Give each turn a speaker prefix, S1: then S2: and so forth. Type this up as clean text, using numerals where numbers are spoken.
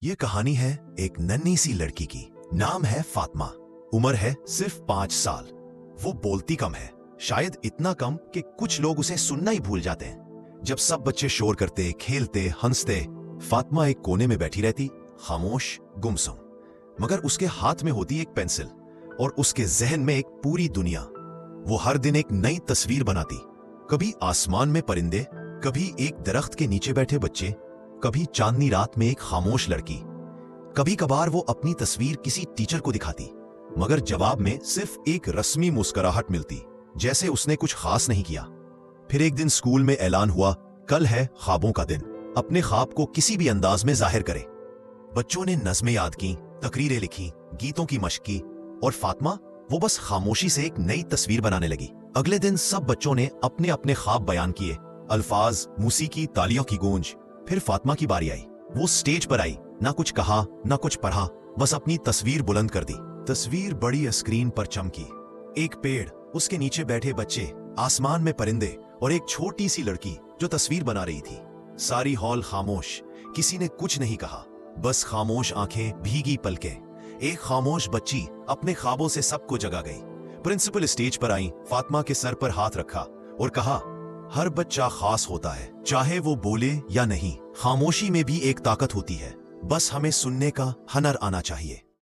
S1: ये कहानी है एक नन्ही सी लड़की की। नाम है फातिमा। उम्र है सिर्फ 5 साल। वो बोलती कम है, शायद इतना कम कि कुछ लोग उसे सुनना ही भूल जाते हैं। जब सब बच्चे शोर करते, खेलते, हंसते, फातिमा एक कोने में बैठी रहती, खामोश, गुमसुम। मगर उसके हाथ में होती एक पेंसिल और उसके जहन में एक पूरी दुनिया। वो हर दिन एक नई तस्वीर बनाती, कभी आसमान में परिंदे, कभी एक दरख्त के नीचे बैठे बच्चे, कभी चांदनी रात में एक खामोश लड़की। कभी कभार वो अपनी तस्वीर किसी टीचर को दिखाती, मगर जवाब में सिर्फ एक रस्मी मुस्कुराहट मिलती, जैसे उसने कुछ खास नहीं किया। फिर एक दिन स्कूल में ऐलान हुआ, कल है ख्वाबों का दिन, अपने ख्वाब को किसी भी अंदाज में जाहिर करे। बच्चों ने नज़में याद की, तकरीरें लिखी, गीतों की मशक की, और फातिमा वो बस खामोशी से एक नई तस्वीर बनाने लगी। अगले दिन सब बच्चों ने अपने अपने ख्वाब बयान किए, अल्फाज, मूसीकी, तालियों की गूंज। फिर फातिमा की बारी आई। वो स्टेज पर आई, ना कुछ कहा, ना कुछ पढ़ा, बस अपनी तस्वीर बुलंद कर दी। तस्वीर बड़ी स्क्रीन पर चमकी। एक पेड़, उसके नीचे बैठे बच्चे, आसमान में परिंदे और एक छोटी सी लड़की जो तस्वीर बना रही थी। सारी हॉल खामोश, किसी ने कुछ नहीं कहा, बस खामोश आंखें, भीगी पलकें। एक खामोश बच्ची अपने ख्वाबों से सबको जगा गई। प्रिंसिपल स्टेज पर आई, फातिमा के सर पर हाथ रखा और कहा, हर बच्चा खास होता है, चाहे वो बोले या नहीं। खामोशी में भी एक ताकत होती है, बस हमें सुनने का हुनर आना चाहिए।